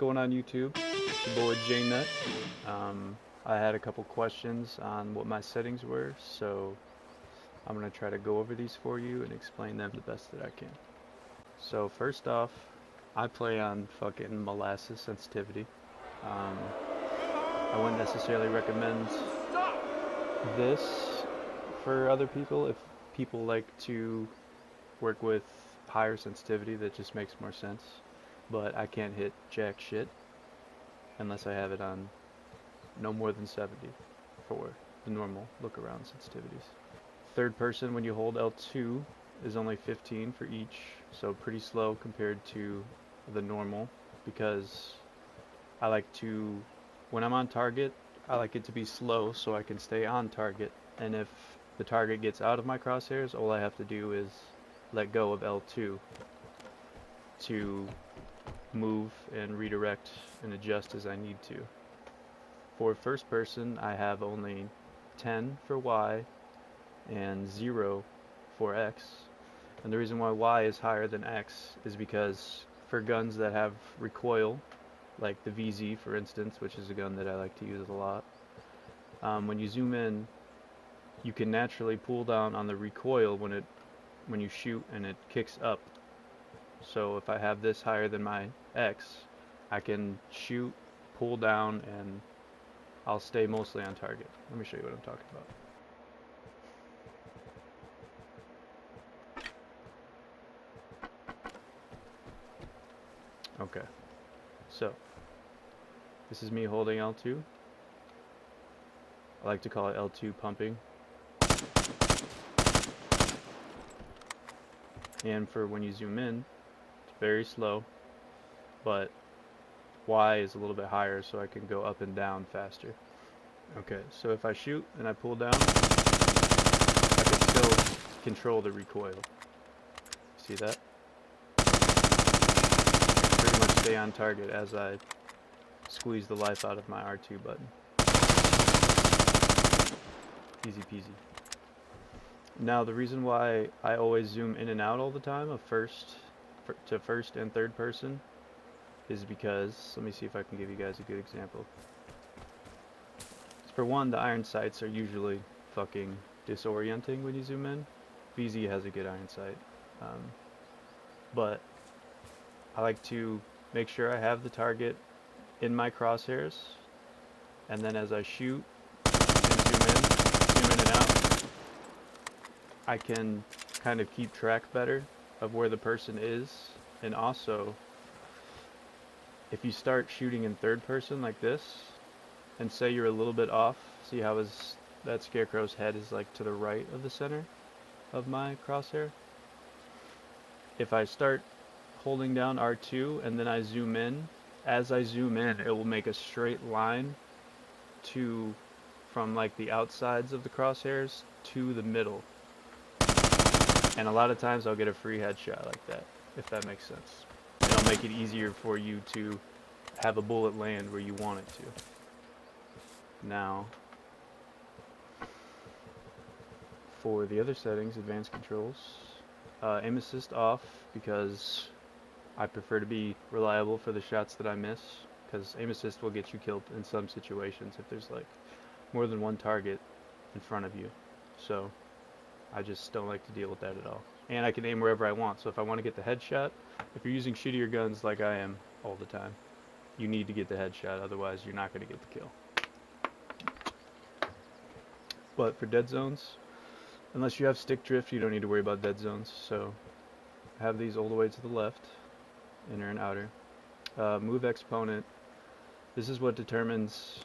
going on YouTube? It's your boy J-Nut. I had a couple questions on what my settings were, so I'm going to try to go over these for you and explain them the best that I can. So first off, I play on fucking molasses sensitivity. I wouldn't necessarily recommend this for other people. If people like to work with higher sensitivity, that just makes more sense. But I can't hit jack shit unless I have it on no more than 70 for the normal look around sensitivities. Third person, when you hold L2, is only 15 for each, so pretty slow compared to the normal, because I like to, when I'm on target, I like it to be slow so I can stay on target, and if the target gets out of my crosshairs, all I have to do is let go of L2 to move and redirect and adjust as I need to. For first person, I have only 10 for Y and 0 for X. And the reason why Y is higher than X is because for guns that have recoil, like the VZ for instance, which is a gun that I like to use a lot, when you zoom in, you can naturally pull down on the recoil when you shoot and it kicks up. So if I have this higher than my X, I can shoot, pull down, and I'll stay mostly on target. Let me show you what I'm talking about. Okay, so this is me holding L2. I like to call it L2 pumping. And for when you zoom in, it's very slow, but Y is a little bit higher so I can go up and down faster. Okay, so if I shoot and I pull down, I can still control the recoil. See that? I can pretty much stay on target as I squeeze the life out of my R2 button. Easy peasy. Now the reason why I always zoom in and out all the time of first and third person is because, let me see if I can give you guys a good example. For one, the iron sights are usually fucking disorienting when you zoom in. VZ has a good iron sight, but I like to make sure I have the target in my crosshairs, and then as I shoot and zoom in and out, I can kind of keep track better of where the person is. And also, if you start shooting in third person like this, and say you're a little bit off, see how that scarecrow's head is like to the right of the center of my crosshair? If I start holding down R2 and then I zoom in, as I zoom in, it will make a straight line from like the outsides of the crosshairs to the middle. And a lot of times I'll get a free headshot like that, if that makes sense. It'll make it easier for you to have a bullet land where you want it to. Now, for the other settings, advanced controls, aim assist off, because I prefer to be reliable for the shots that I miss, because aim assist will get you killed in some situations if there's like more than one target in front of you. So I just don't like to deal with that at all. And I can aim wherever I want, so if I want to get the headshot, if you're using shittier guns like I am all the time, you need to get the headshot, otherwise you're not going to get the kill. But for Deadzones, unless you have stick drift, you don't need to worry about Deadzones. So have these all the way to the left, inner and outer. Move Exponent. This is what determines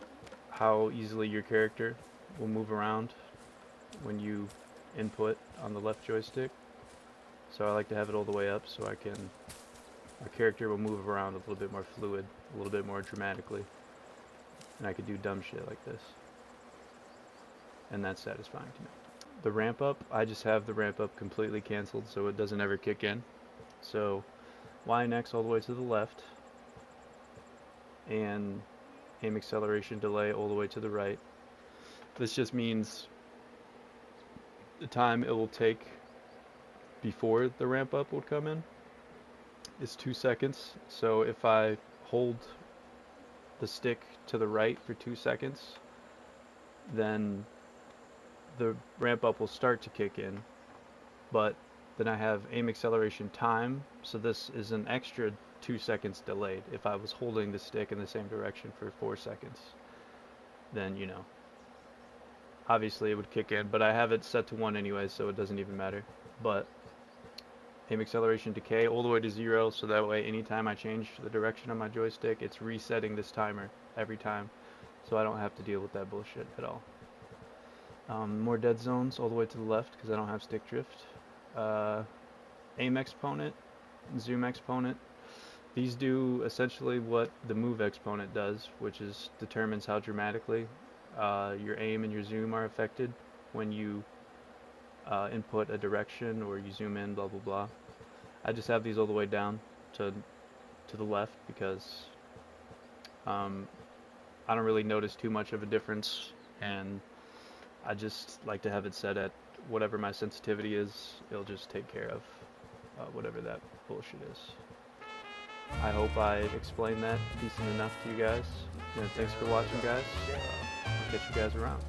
how easily your character will move around when you input on the left joystick. So I like to have it all the way up so my character will move around a little bit more fluid, a little bit more dramatically. And I could do dumb shit like this. And that's satisfying to me. The ramp up, I just have the ramp up completely canceled so it doesn't ever kick in. So Y and X all the way to the left, and aim acceleration delay all the way to the right. This just means the time it will take before the ramp up would come in is 2 seconds. So if I hold the stick to the right for 2 seconds, then the ramp up will start to kick in, but then I have aim acceleration time, so this is an extra 2 seconds delayed. If I was holding the stick in the same direction for 4 seconds, then, you know, obviously it would kick in, but I have it set to 1 anyway, so it doesn't even matter. But aim acceleration decay all the way to 0, so that way anytime I change the direction of my joystick, it's resetting this timer every time, so I don't have to deal with that bullshit at all. More dead zones all the way to the left because I don't have stick drift. Aim exponent, zoom exponent. These do essentially what the move exponent does, which is determines how dramatically your aim and your zoom are affected when you input a direction or you zoom in, blah blah blah. I just have these all the way down to the left because I don't really notice too much of a difference, and I just like to have it set at whatever my sensitivity is. It'll just take care of whatever that bullshit is. I hope I explained that decent enough to you guys. And thanks for watching, guys. I'll catch you guys around.